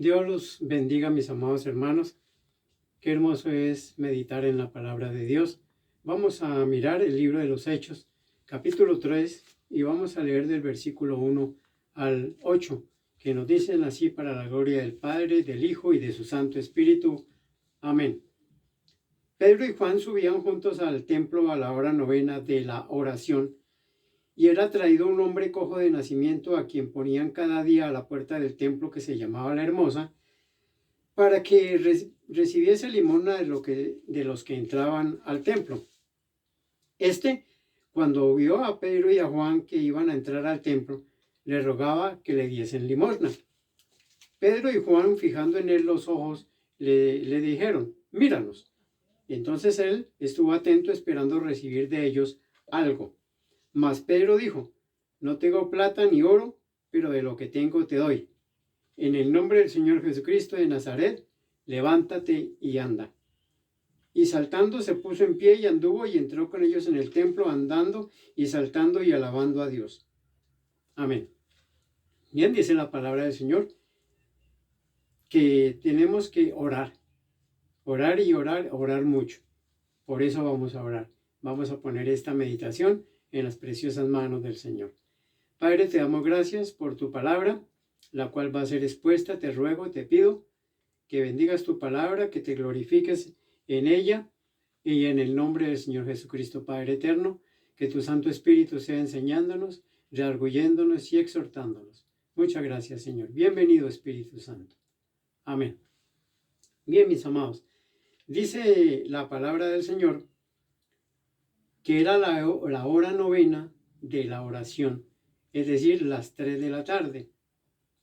Dios los bendiga, mis amados hermanos. Qué hermoso es meditar en la palabra de Dios. Vamos a mirar el libro de los Hechos, capítulo 3, y vamos a leer del versículo 1 al 8, que nos dicen así: para la gloria del Padre, del Hijo y de su Santo Espíritu. Amén. Pedro y Juan subían juntos al templo a la hora novena de la oración, y era traído un hombre cojo de nacimiento, a quien ponían cada día a la puerta del templo, que se llamaba La Hermosa, para que recibiese limosna de los que entraban al templo. Cuando vio a Pedro y a Juan que iban a entrar al templo, le rogaba que le diesen limosna. Pedro y Juan, fijando en él los ojos, le dijeron: míranos. Entonces él estuvo atento, esperando recibir de ellos algo. Mas Pedro dijo: no tengo plata ni oro, pero de lo que tengo te doy. En el nombre del Señor Jesucristo de Nazaret, levántate y anda. Y saltando se puso en pie y anduvo y entró con ellos en el templo, andando y saltando y alabando a Dios. Amén. Bien, dice la palabra del Señor que tenemos que orar. Orar y orar, orar mucho. Por eso vamos a orar. Vamos a poner esta meditación en las preciosas manos del Señor. Padre, te damos gracias por tu palabra, la cual va a ser expuesta. Te ruego, te pido que bendigas tu palabra, que te glorifiques en ella, y en el nombre del Señor Jesucristo, Padre eterno, que tu Santo Espíritu sea enseñándonos, redarguyéndonos y exhortándonos. Muchas gracias, Señor. Bienvenido, Espíritu Santo. Amén. Bien, mis amados, dice la palabra del Señor que era la hora novena de la oración, es decir, las 3 de la tarde.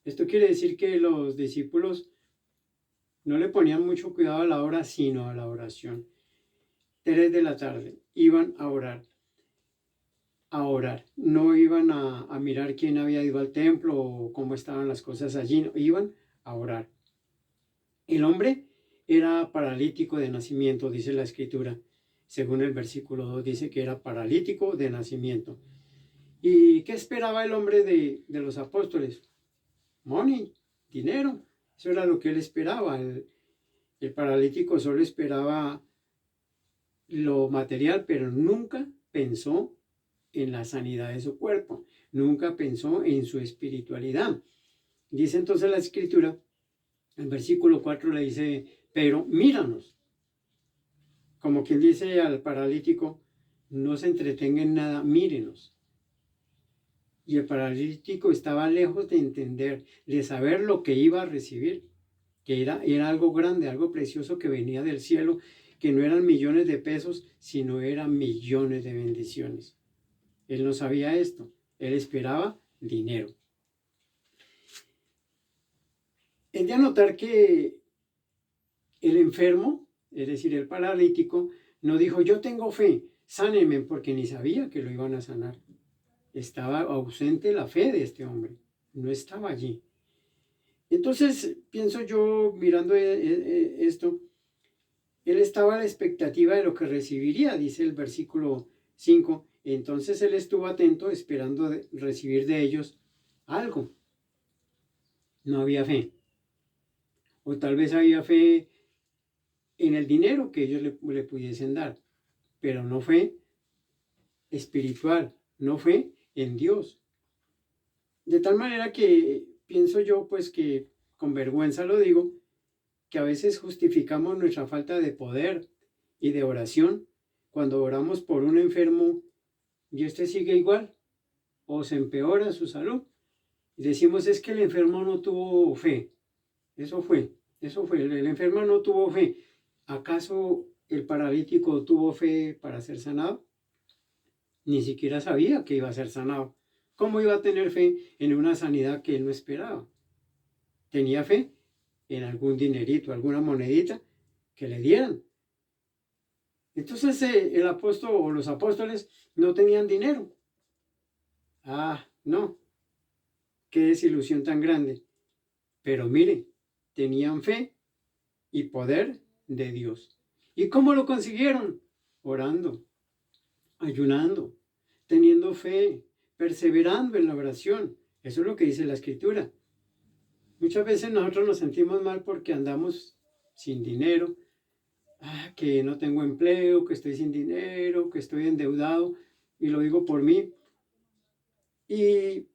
Esto quiere decir que los discípulos no le ponían mucho cuidado a la hora, sino a la oración. 3 de la tarde, iban a orar. No iban a mirar quién había ido al templo o cómo estaban las cosas allí, no, iban a orar. El hombre era paralítico de nacimiento, dice la Escritura. Según el versículo 2 dice que era paralítico de nacimiento. ¿Y qué esperaba el hombre de los apóstoles? Money, dinero. Eso era lo que él esperaba. El paralítico solo esperaba lo material, pero nunca pensó en la sanidad de su cuerpo, nunca pensó en su espiritualidad. Dice entonces la Escritura, el versículo 4 le dice: pero míranos. Como quien dice al paralítico: no se entretenga en nada, mírenos. Y el paralítico estaba lejos de entender, de saber lo que iba a recibir, que era algo grande, algo precioso que venía del cielo, que no eran millones de pesos, sino eran millones de bendiciones. Él no sabía esto, él esperaba dinero. Es de anotar que el enfermo, es decir, el paralítico, no dijo: yo tengo fe, sánenme, porque ni sabía que lo iban a sanar. Estaba ausente la fe de este hombre, no estaba allí. Entonces, pienso yo, mirando esto, él estaba a la expectativa de lo que recibiría, dice el versículo 5. Entonces él estuvo atento, esperando recibir de ellos algo. No había fe. O tal vez había fe en el dinero que ellos le pudiesen dar, pero no fe espiritual, no fe en Dios. De tal manera que pienso yo, pues, que con vergüenza lo digo, que a veces justificamos nuestra falta de poder y de oración cuando oramos por un enfermo y este sigue igual o se empeora su salud. Y decimos: es que el enfermo no tuvo fe. Eso fue. El enfermo no tuvo fe. ¿Acaso el paralítico tuvo fe para ser sanado? Ni siquiera sabía que iba a ser sanado. ¿Cómo iba a tener fe en una sanidad que él no esperaba? Tenía fe en algún dinerito, alguna monedita que le dieran. Entonces el apóstol o los apóstoles no tenían dinero. No, qué desilusión tan grande. Pero mire, tenían fe y poder de Dios. ¿Y cómo lo consiguieron? Orando, ayunando, teniendo fe, perseverando en la oración. Eso es lo que dice la Escritura. Muchas veces nosotros nos sentimos mal porque andamos sin dinero, que no tengo empleo, que estoy sin dinero, que estoy endeudado, y lo digo por mí. Y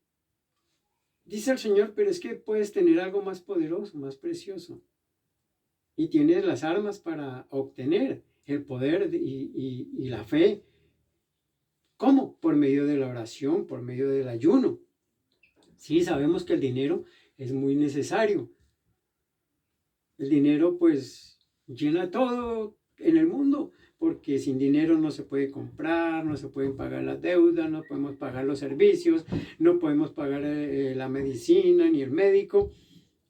dice el Señor, pero es que puedes tener algo más poderoso, más precioso, y tienes las armas para obtener el poder y la fe. ¿Cómo? Por medio de la oración, por medio del ayuno. Sí, sabemos que el dinero es muy necesario. El dinero pues llena todo en el mundo, porque sin dinero no se puede comprar, no se pueden pagar las deudas, no podemos pagar los servicios, no podemos pagar la medicina ni el médico.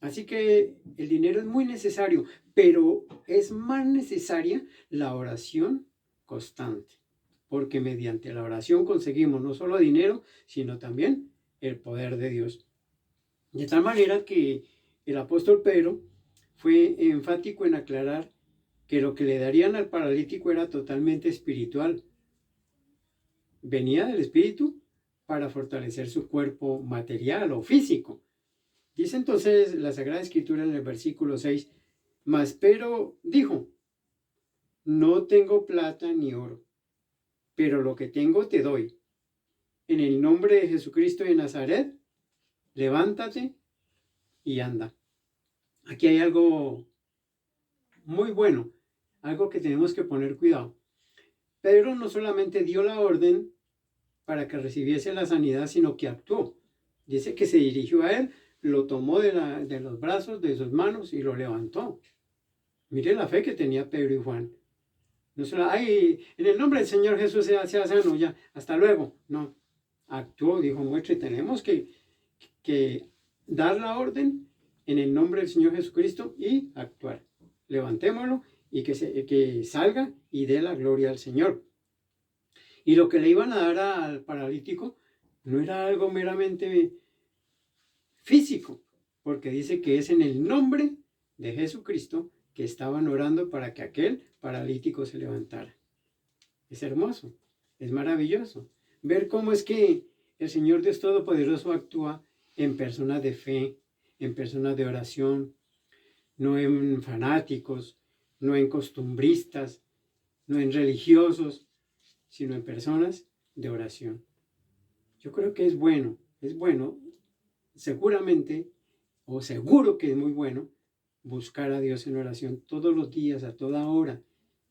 Así que el dinero es muy necesario, pero es más necesaria la oración constante, porque mediante la oración conseguimos no solo dinero, sino también el poder de Dios. De tal manera que el apóstol Pedro fue enfático en aclarar que lo que le darían al paralítico era totalmente espiritual. Venía del espíritu para fortalecer su cuerpo material o físico. Dice entonces la Sagrada Escritura en el versículo 6, mas Pedro dijo, no tengo plata ni oro, pero lo que tengo te doy. En el nombre de Jesucristo de Nazaret, levántate y anda. Aquí hay algo muy bueno, algo que tenemos que poner cuidado. Pedro no solamente dio la orden para que recibiese la sanidad, sino que actuó. Dice que se dirigió a él, lo tomó de los brazos, de sus manos y lo levantó. Mire la fe que tenía Pedro y Juan. No solo, ay, en el nombre del Señor Jesús sea sano, ya, hasta luego. No, actuó, dijo, muestre, tenemos que dar la orden en el nombre del Señor Jesucristo y actuar. Levantémoslo y que salga y dé la gloria al Señor. Y lo que le iban a dar al paralítico no era algo meramente físico, porque dice que es en el nombre de Jesucristo que estaban orando para que aquel paralítico se levantara. Es hermoso, es maravilloso ver cómo es que el Señor Dios Todopoderoso actúa en personas de fe, en personas de oración, no en fanáticos, no en costumbristas, no en religiosos, sino en personas de oración. Yo creo que es bueno, seguramente, o seguro que es muy bueno, buscar a Dios en oración todos los días, a toda hora.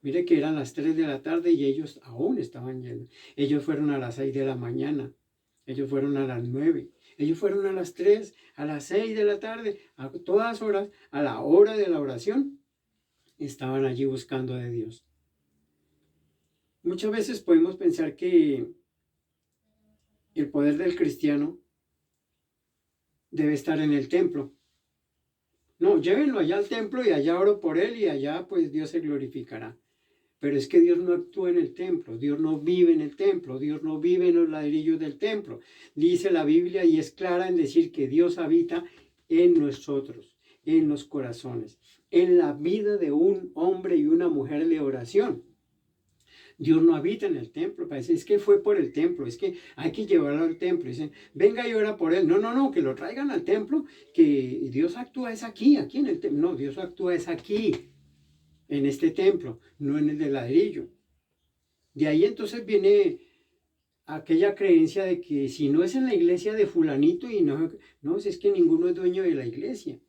Mire que eran las 3 de la tarde y ellos aún estaban yendo. Ellos fueron a las 6 de la mañana, ellos fueron a las 9, ellos fueron a las 3, a las 6 de la tarde, a todas horas, a la hora de la oración, estaban allí buscando de Dios. Muchas veces podemos pensar que el poder del cristiano debe estar en el templo. No, llévenlo allá al templo y allá oro por él y allá pues Dios se glorificará. Pero es que Dios no actúa en el templo, Dios no vive en el templo, Dios no vive en los ladrillos del templo. Dice la Biblia y es clara en decir que Dios habita en nosotros, en los corazones, en la vida de un hombre y una mujer de oración. Dios no habita en el templo, parece, es que fue por el templo, es que hay que llevarlo al templo. Dicen, venga y ora por él. No, que lo traigan al templo, que Dios actúa es aquí en el templo. No, Dios actúa es aquí, en este templo, no en el de ladrillo. De ahí entonces viene aquella creencia de que si no es en la iglesia de fulanito y no, es que ninguno es dueño de la iglesia.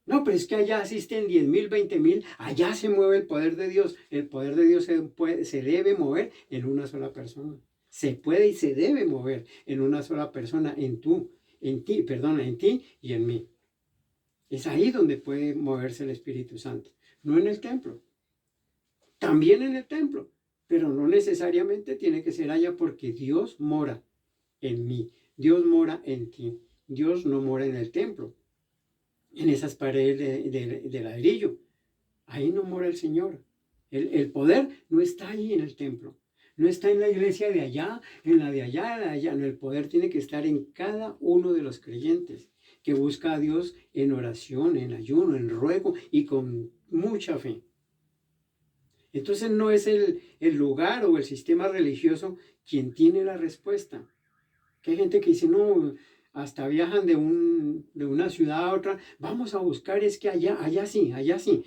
No, pero es que allá asisten 10,000, 20,000, allá se mueve el poder de Dios. El poder de Dios se debe mover en una sola persona. Se puede y se debe mover en una sola persona, en ti y en mí. Es ahí donde puede moverse el Espíritu Santo, no en el templo. También en el templo, pero no necesariamente tiene que ser allá porque Dios mora en mí, Dios mora en ti. Dios no mora en el templo, en esas paredes de ladrillo. Ahí no mora el Señor. El poder no está ahí en el templo. No está en la iglesia de allá, en la de allá, en la de allá. No, el poder tiene que estar en cada uno de los creyentes que busca a Dios en oración, en ayuno, en ruego y con mucha fe. Entonces no es el lugar o el sistema religioso quien tiene la respuesta. Que hay gente que dice, no, hasta viajan de una ciudad a otra, vamos a buscar, es que allá sí, allá sí.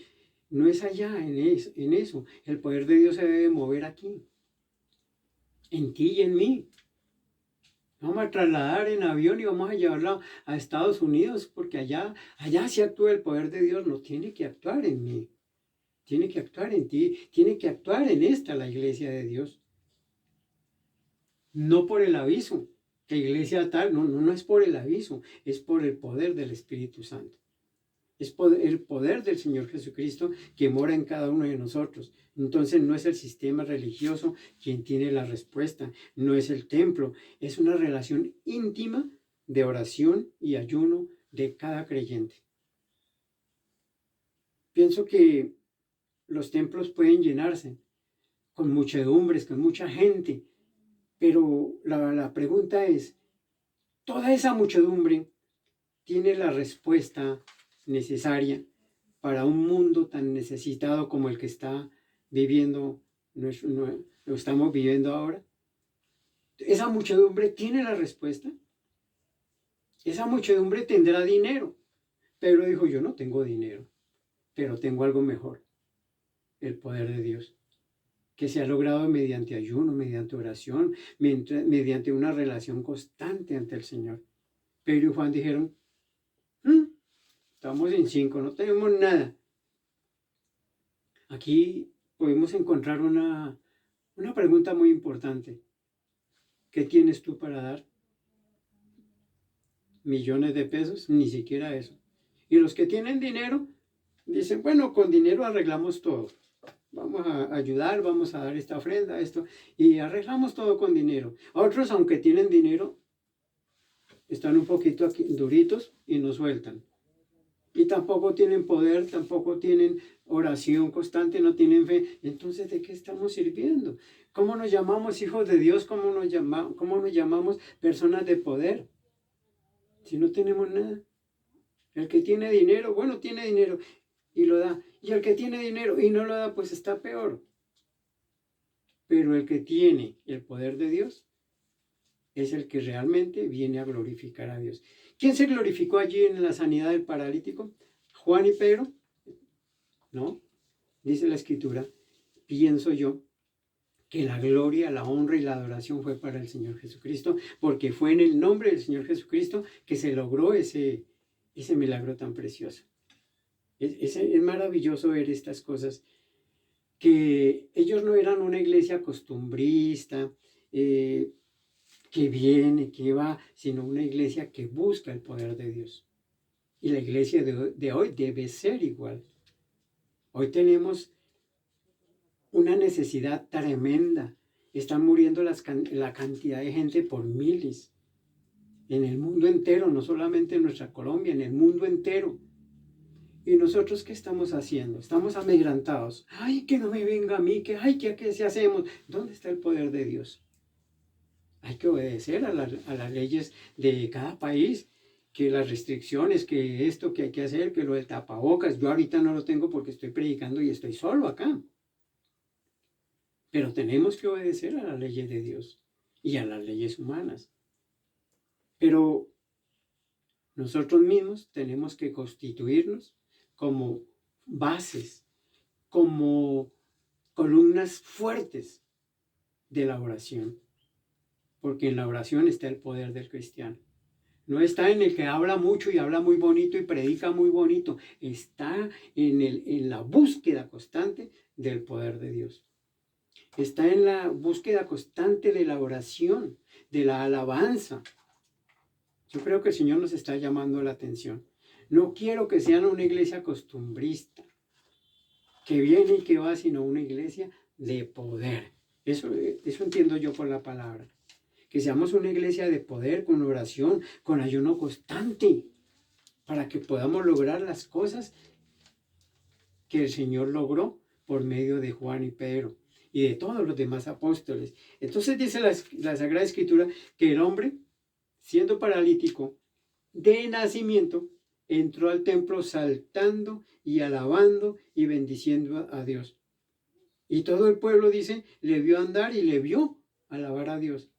No es allá, en eso. El poder de Dios se debe mover aquí, en ti y en mí. Vamos a trasladar en avión y vamos a llevarla a Estados Unidos, porque allá sí actúa el poder de Dios, no tiene que actuar en mí, tiene que actuar en ti, tiene que actuar en esta, la iglesia de Dios. No por el aviso, que iglesia tal, no es por el aviso, es por el poder del Espíritu Santo. Es el poder del Señor Jesucristo que mora en cada uno de nosotros. Entonces no es el sistema religioso quien tiene la respuesta, no es el templo, es una relación íntima de oración y ayuno de cada creyente. Pienso que los templos pueden llenarse con muchedumbres, con mucha gente, pero la pregunta es, ¿toda esa muchedumbre tiene la respuesta necesaria para un mundo tan necesitado como el que está viviendo, lo estamos viviendo ahora? ¿Esa muchedumbre tiene la respuesta? Esa muchedumbre tendrá dinero. Pedro dijo, yo no tengo dinero, pero tengo algo mejor, el poder de Dios, que se ha logrado mediante ayuno, mediante oración, mediante una relación constante ante el Señor. Pedro y Juan dijeron, estamos en 5, no tenemos nada. Aquí podemos encontrar una pregunta muy importante. ¿Qué tienes tú para dar? ¿Millones de pesos? Ni siquiera eso. Y los que tienen dinero dicen, bueno, con dinero arreglamos todo. Vamos a ayudar, vamos a dar esta ofrenda, esto, y arreglamos todo con dinero. Otros, aunque tienen dinero, están un poquito aquí, duritos y no sueltan. Y tampoco tienen poder, tampoco tienen oración constante, no tienen fe. Entonces, ¿de qué estamos sirviendo? ¿Cómo nos llamamos hijos de Dios? ¿Cómo nos llamamos personas de poder? Si no tenemos nada. El que tiene dinero, bueno, tiene dinero y lo da. Y el que tiene dinero y no lo da, pues está peor. Pero el que tiene el poder de Dios es el que realmente viene a glorificar a Dios. ¿Quién se glorificó allí en la sanidad del paralítico? ¿Juan y Pedro? No, dice la Escritura, pienso yo, que la gloria, la honra y la adoración fue para el Señor Jesucristo, porque fue en el nombre del Señor Jesucristo que se logró ese milagro tan precioso. Es maravilloso ver estas cosas, que ellos no eran una iglesia costumbrista, que viene, que va, sino una iglesia que busca el poder de Dios. Y la iglesia de hoy debe ser igual. Hoy tenemos una necesidad tremenda. Están muriendo la cantidad de gente por miles. En el mundo entero, no solamente en nuestra Colombia, en el mundo entero. ¿Y nosotros qué estamos haciendo? Estamos amedrentados. ¡Ay, que no me venga a mí! ¿Qué hacemos? ¿Dónde está el poder de Dios? Hay que obedecer a las leyes de cada país, que las restricciones, que esto que hay que hacer, que lo del tapabocas. Yo ahorita no lo tengo porque estoy predicando y estoy solo acá. Pero tenemos que obedecer a las leyes de Dios y a las leyes humanas. Pero nosotros mismos tenemos que constituirnos como bases, como columnas fuertes de la oración. Porque en la oración está el poder del cristiano. No está en el que habla mucho y habla muy bonito y predica muy bonito. Está en la búsqueda constante del poder de Dios. Está en la búsqueda constante de la oración, de la alabanza. Yo creo que el Señor nos está llamando la atención. No quiero que sean una iglesia costumbrista, que viene y que va, sino una iglesia de poder. Eso entiendo yo por la palabra. Que seamos una iglesia de poder, con oración, con ayuno constante, para que podamos lograr las cosas que el Señor logró por medio de Juan y Pedro y de todos los demás apóstoles. Entonces dice la Sagrada Escritura que el hombre, siendo paralítico de nacimiento, entró al templo saltando y alabando y bendiciendo a Dios. Y todo el pueblo, dice, le vio andar y le vio alabar a Dios.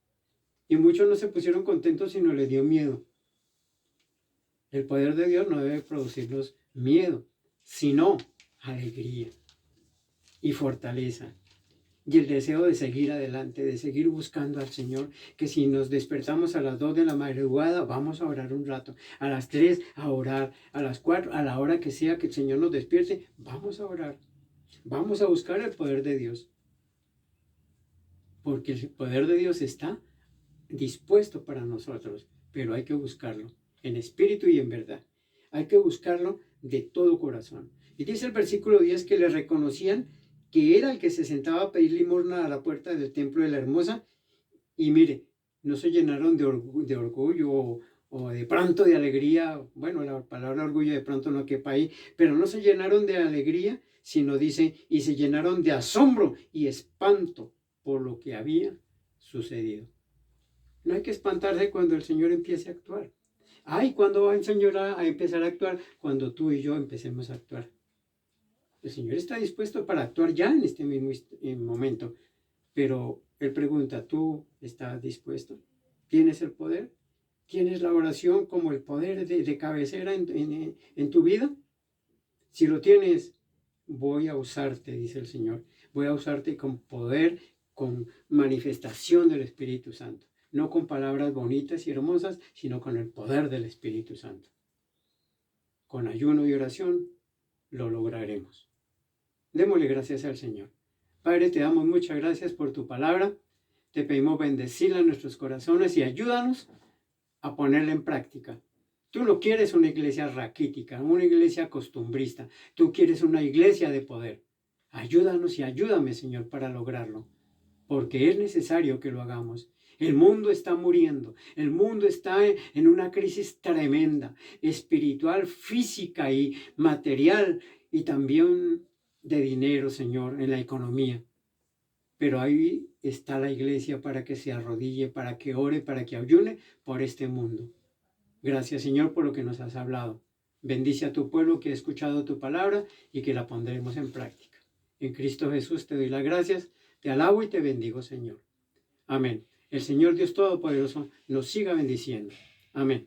Y muchos no se pusieron contentos, sino le dio miedo. El poder de Dios no debe producirnos miedo, sino alegría y fortaleza. Y el deseo de seguir adelante, de seguir buscando al Señor, que si nos despertamos a las 2 de la madrugada, vamos a orar un rato, a las 3 a orar, a las 4, a la hora que sea que el Señor nos despierte, vamos a orar, vamos a buscar el poder de Dios, porque el poder de Dios está dispuesto para nosotros, pero hay que buscarlo en espíritu y en verdad. Hay que buscarlo de todo corazón. Y dice el versículo 10 que le reconocían que era el que se sentaba a pedir limosna a la puerta del templo de la Hermosa, y mire, no se llenaron de orgullo o de pronto de alegría. Bueno, la palabra orgullo de pronto no quepa ahí, pero no se llenaron de alegría, sino dice, y se llenaron de asombro y espanto por lo que había sucedido. No hay que espantarse cuando el Señor empiece a actuar. Ay, ¿cuándo va el Señor a empezar a actuar? Cuando tú y yo empecemos a actuar. El Señor está dispuesto para actuar ya en este mismo momento. Pero Él pregunta, ¿tú estás dispuesto? ¿Tienes el poder? ¿Tienes la oración como el poder de cabecera en tu vida? Si lo tienes, voy a usarte, dice el Señor. Voy a usarte con poder, con manifestación del Espíritu Santo. No con palabras bonitas y hermosas, sino con el poder del Espíritu Santo. Con ayuno y oración lo lograremos. Démosle gracias al Señor. Padre, te damos muchas gracias por tu palabra. Te pedimos bendecirla en nuestros corazones y ayúdanos a ponerla en práctica. Tú no quieres una iglesia raquítica, una iglesia costumbrista. Tú quieres una iglesia de poder. Ayúdanos y ayúdame, Señor, para lograrlo. Porque es necesario que lo hagamos. El mundo está muriendo. El mundo está en una crisis tremenda, espiritual, física y material, y también de dinero, Señor, en la economía. Pero ahí está la iglesia para que se arrodille, para que ore, para que ayune por este mundo. Gracias, Señor, por lo que nos has hablado. Bendice a tu pueblo que ha escuchado tu palabra y que la pondremos en práctica. En Cristo Jesús te doy las gracias, te alabo y te bendigo, Señor. Amén. El Señor Dios Todopoderoso nos siga bendiciendo. Amén.